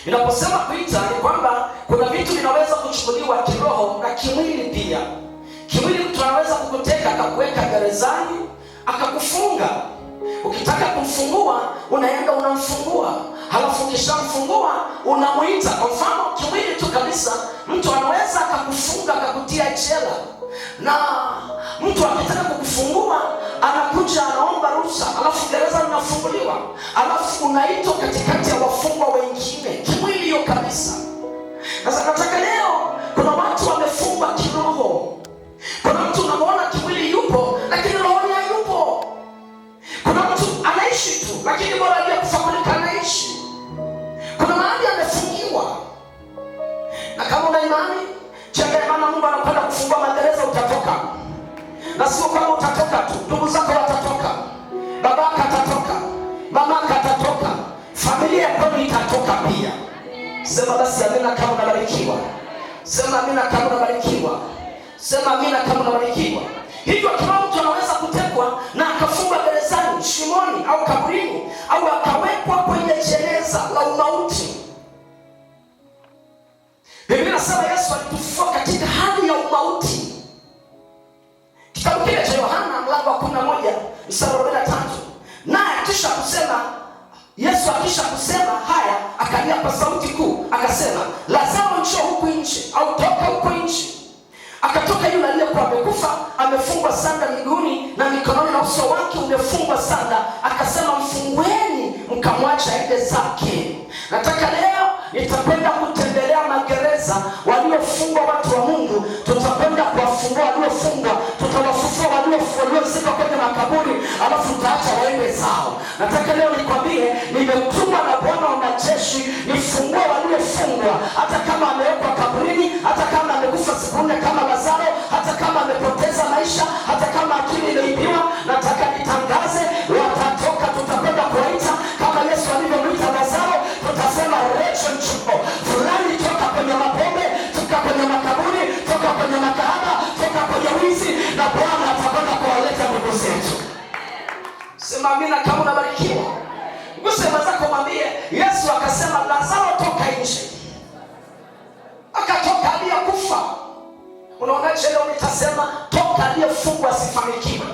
Ninaposema kuita ni kwamba kuna vitu vinaweza kuchukuliwa kiroho na kimwili pia. Kimwili mtu anaweza kukuteka akakuweka gerezani akakufunga. Ukitaka kumfungua unaenda unamfungua, halafu ukishamfungua unamuita. Kwa mfano kimwili tu kabisa, mtu anaweza akakufunga akakutia jela, na mtu akitaka kukufungua anakuja anaomba ruhusa, halafu gereza linafunguliwa, halafu unaitwa katikati ya wafungwa wengine. Kimwili hiyo kabisa. Sasa nataka leo, kuna watu wamefungwa kiroho. Kuna mtu unamwona kimwili yupo lakini rohoni hayupo. Kuna mtu anaishi tu lakini bora aliyekufa kuliko anaishi. Kuna mahali amefungiwa. Na kama una imani, jenga imani, Mungu anakwenda kufungua magereza, utatoka. Na sio kwamba utatoka tu, ndugu zako watatoka, babaka atatoka, mamaka atatoka, familia yako itatoka pia. Sema basi amina kama unabarikiwa. Sema amina kama unabarikiwa. Sema amina kama unabarikiwa. Hivyo kama mtu anaweza kutekwa na akafungwa gerezani, shimoni au kaburini, au akawekwa kwenye jeneza la umauti. Biblia inasema Yesu alitufufua katika hali ya umauti. Kitabu kile cha Yohana mlango wa 11 mstari wa 43. Naye kisha kusema, Yesu akisha kusema haya akalia kwa sauti kuu akasema, Lazaro njoo huku nje, au toka huku nje. Akatoka yule aliyekuwa amekufa, amefungwa sanda miguuni na mikononi, na uso wake umefungwa sanda. Akasema, mfungueni mkamwacha aende zake. Nataka leo nitakwenda kutembelea magereza waliofungwa, watu wa Mungu. Tutakwenda kuwafungua waliofungwa, tutawafufua waliozikwa kwenye makaburi, alafu tutaacha waende zao. Nataka leo nikwambie, nimetumwa na Bwana wa majeshi nifungue waliofungwa, hata kama amewekwa kaburini, hata kama amekufa siku 4 kama Lazaro, hata kama amepoteza maisha, hata kama akili imeibiwa. Nataka nitangaze watatoka. Tutakwenda kuwaita kama Yesu alivyomwita Lazaro. Tutasema Rachel Chuko fulani, toka kwenye mapombe, toka kwenye makaburi, toka kwenye makahaba, toka kwenye wizi, na Bwana atakwenda kuwaleta ndugu zetu. Sema amina kama unabarikiwa. Ngusema zako mwambie Yesu akasema, Lazaro toka nje. Akatoka aliyekufa. Unaonaje leo nitasema toka aliyefungwa asifanikiwe?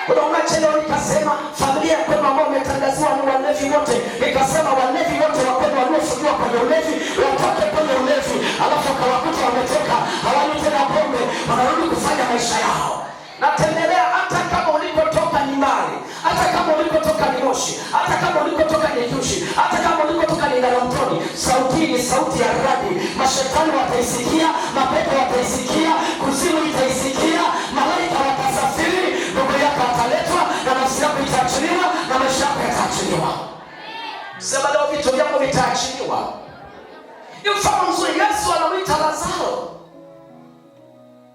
Unaonaje leo nikasema familia kwenu ambao umetangaziwa ni walevi wote, nikasema walevi wote wa kwenu waliofungiwa kwenye ulevi watoke kwenye ulevi, alafu kawakuta wametoka, hawali tena pombe, wanarudi kufanya maisha yao. Natembelea hata kama ulikotoka ni mbali, hata kama ulikotoka ni Moshi, hata kama ulikotoka ni Jushi, hata kama ulikotoka ni Darantoni. Sauti ni sauti ya radi. Mashetani wataisikia, mapepo wataisikia, kuzimu itaisikia, malaika watasafiri, ndugu yako ataletwa, na nafsi yako itaachiliwa, na maisha yako yataachiliwa. Sema leo vitu vyako vitaachiliwa. Ni mfano mzuri. Yesu anamwita Lazaro.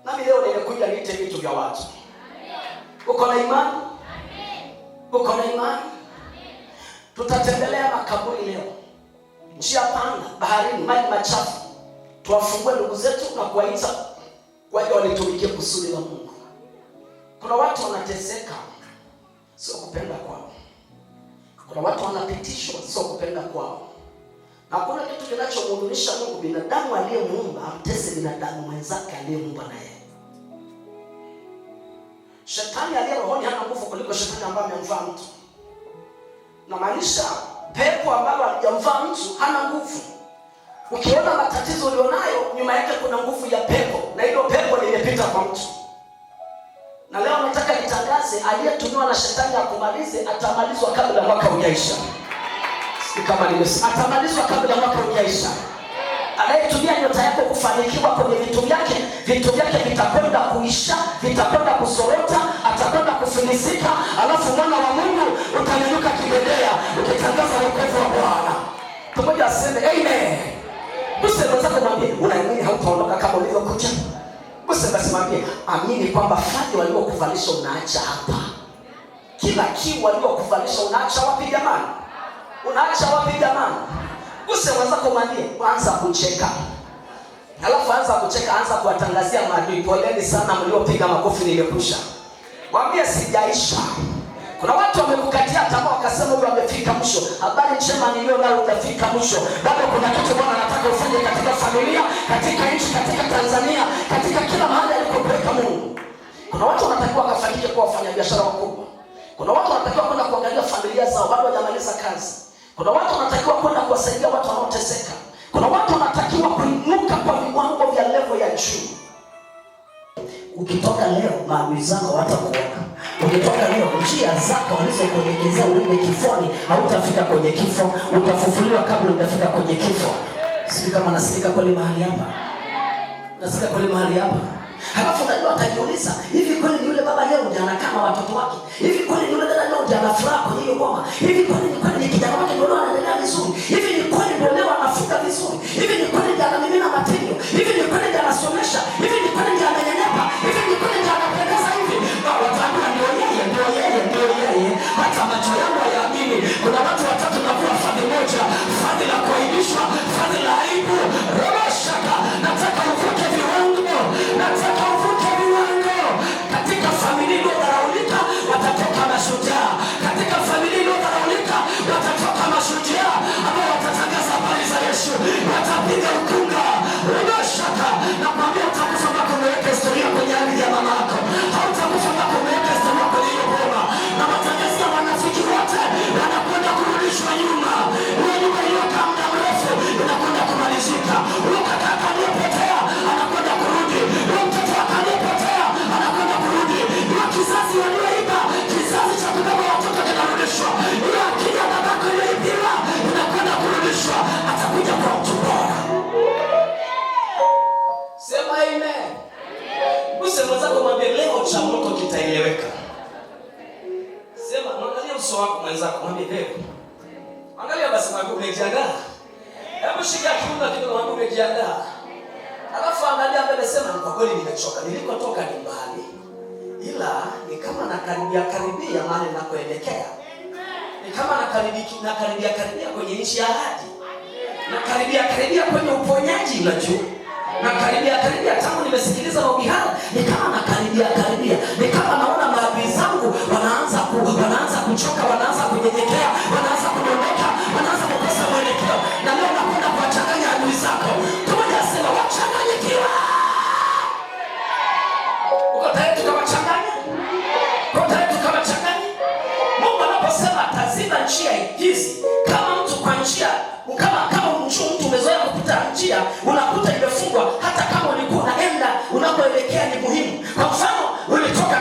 Nami leo nimekuja niite vitu vya watu. Uko na imani? Uko na imani? Tutatembelea makaburi leo, njia panda, baharini, maji machafu. Tuwafungue ndugu zetu na kuwaita waje walitumikie kusudi la Mungu. Kuna watu wanateseka, sio kupenda kwao. Kuna watu wanapitishwa, sio kupenda kwao. Na hakuna kitu kinachomhuzunisha Mungu binadamu aliyemuumba amtese binadamu mwenzake aliyemuumba na yeye. Shetani aliye rohoni hana nguvu kuliko shetani ambaye amemvaa mtu. Na maanisha pepo ambalo halijamvaa mtu hana nguvu. Ukiona matatizo ulionayo, nyuma yake kuna nguvu ya pepo, na hilo pepo limepita kwa mtu. Na leo nataka nitangaze, aliyetumiwa na shetani akumalize atamalizwa kabla mwaka hujaisha. Kama nimesema atamalizwa kabla mwaka hujaisha. Anayetumia nyota yako kufanikiwa kwenye vitu vyake vitakwenda kuisha, vitakwenda kusorota, atakwenda kufilisika, alafu mwana wa Mungu utanyanyuka kibendera ukitangaza wokovu wa Bwana. Tumoja aseme amen. Useme zako mwambie unaamini hautaondoka kama ulivyokuja. Useme mwambie amini kwamba fadhili waliokuvalisha unaacha hapa. Kila kiu waliokuvalisha unaacha wapi jamani? Unaacha wapi jamani? Useme zako mwambie anza kucheka. Alafu anza kucheka, anza kuwatangazia maadui, poleni sana mliopiga makofi nimekusha. Mwambie sijaisha. Kuna watu wamekukatia tamaa wakasema huyu amefika mwisho. Habari njema niliyo nayo, utafika mwisho. Bado kuna kitu Bwana anataka ufanye katika familia, katika nchi, katika Tanzania, katika kila mahali alikopeleka Mungu. Kuna watu wanatakiwa kafanyike kuwa wafanyabiashara wakubwa. Kuna watu wanatakiwa kwenda kuangalia familia zao bado hawajamaliza kazi. Kuna watu wanatakiwa kwenda kuwasaidia watu wanaoteseka. Kuna watu wanatakiwa kuinuka kwa viwango vya level ya juu. Ukitoka leo maadui zako hawatakuona. Ukitoka leo njia zako walizokuelekeza uende kifoni, hautafika kwenye kifo, utafufuliwa kabla hujafika kwenye kifo. Sisi kama nasikika kweli mahali hapa. Nasikika kweli mahali hapa. Halafu unajua atajiuliza, hivi kweli ni yule baba leo ndiye anakaa na watoto wake? Hivi kweli ni yule dada leo ndiye ana furaha kwenye hiyo ngoma? Hivi kweli ni kijana wake ndio anaendelea vizuri? Hivi ni kweli ndio leo anafuka vizuri? Hivi ni kweli ndiye anamimina matendo? Hivi ni kweli ndiye anasomesha? Hivi ni kweli ndiye amenyanyapa? Hivi ni kweli ndiye anapendeza hivi? Na wataambia ndio yeye, ndio yeye, ndio yeye. Hata macho yangu hayaamini. Kuna watu watatu na kwa fadhili moja, fadhili la kuaibishwa, fadhili la aibu. Roho shaka, nataka uvuke viwango. Nataka uvuke viwango. Katika familia iliyodharaulika watatoka mashujaa. Katika familia iliyodharaulika watatoka mashujaa ambao watatangaza habari za Yesu. Watapiga ukunga. Roho shaka, nakwambia utakufa mpaka umeweka historia kwenye ardhi ya mama yako. Hautakufa mpaka umeweka historia kwenye hiyo boma. Na matangazia wanafiki wote wanakwenda kurudishwa nyuma. Ile nyuma iliyokaa muda mrefu inakwenda kumalizika. Ule kaka aliyepotea anakwenda kurudi. Ule mtoto wake aliyepotea anakwenda kurudi. Ile kizazi walioiba, kizazi cha kubeba watoto kinarudishwa. Ile akili ya babako iliyoibiwa inakwenda kurudishwa. Atakuja kwa mtu bora. Sema amen. Muse mwenzako mwambie leo cha moto kitaeleweka. Sema mwangalia uso wako mwenzako mwambie leo. Angalia basi mwambie umejiandaa. Hebu shika kiuno kidogo mwambie umejiandaa. Alafu angalia mbele sema kwa kweli nimechoka. Nilikotoka ni mbali. Ila ni kama nakaribia mahali ninakoelekea. Ni kama nakaribia kwenye nchi ya ahadi. Nakaribia kwenye uponyaji unajua. Nakaribia tangu nimesikiliza mahubiri haya, ni kama nakaribia. Ni kama naona maadui zangu wanaanza kuchoka, wanaanza kunyenyekea, wanaanza kudondoka, wanaanza kukosa mwelekeo. Na leo nakwenda kuwachanganya adui zako. Tumoja sema wachanganyikiwa. Uko tayari tukawachanganya? Uko tayari tukawachanganya? Mungu anaposema ataziba njia hizi, kama mtu kwa njia, kama mtu umezoea kupita njia, unakuta imefungwa hata kama ulikuwa unaenda unapoelekea ni muhimu. Kwa mfano, ulitoka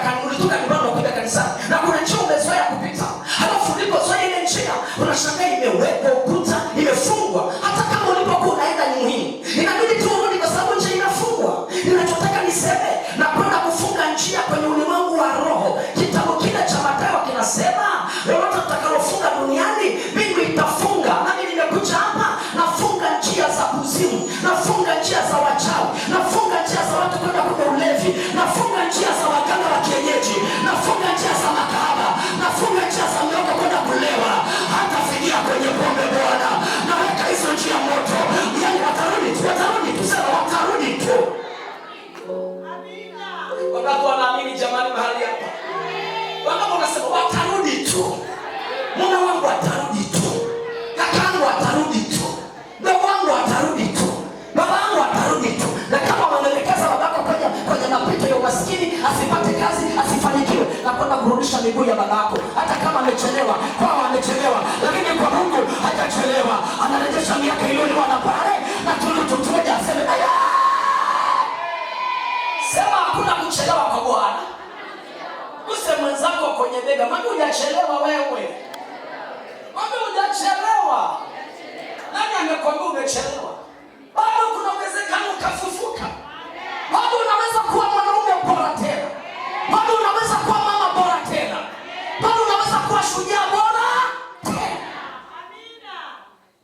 nyumbani unakuja kanisani na kuna njia umezoea kupita. Halafu ulipozoea ile njia, unashangaa imewekwa ukuta, imefungwa. Hata kama ulipokuwa unaenda ni muhimu. Inabidi tu urudi kwa sababu njia inafungwa. Ninachotaka niseme na kwenda kufunga njia kwenye ulimwengu wa roho. Kitabu kile cha Mathayo kinasema, lolote utakalofunga duniani, mbingu itafunga. Nami nimekuja hapa nafunga njia za kuzimu, nafunga njia za wachawi, nafunga njia za watu kwenda kwenye ulevi, nafunga njia za waganga wa kienyeji, nafunga njia za makahaba, nafunga njia za miogo kwenda kulewa, hata fikia kwenye pombe. Bwana, naweka hizo njia moto. Yaani watarudi tu, sema watarudi tu. Wakati wanaamini jamani mahali hapa. Wakati wanasema watarudi tu. Mwana wangu atarudi tu. Kakangu atarudi tu. Ndugu wangu atarudi tu. Baba wangu atarudi tu. Na kama wanaelekeza babako kwenye mapito ya umaskini, asipate kazi, asifanikiwe, na kwenda kurudisha miguu ya babako. Hata kama amechelewa, kwao amechelewa, lakini kwa Mungu hajachelewa. Anarejesha miaka iliyoliwa na pale na tumoja aseme aya. Sema hakuna kuchelewa kwa Bwana. Use mwenzako kwenye bega, mwambie hujachelewa wewe. Mwambie hujachelewa.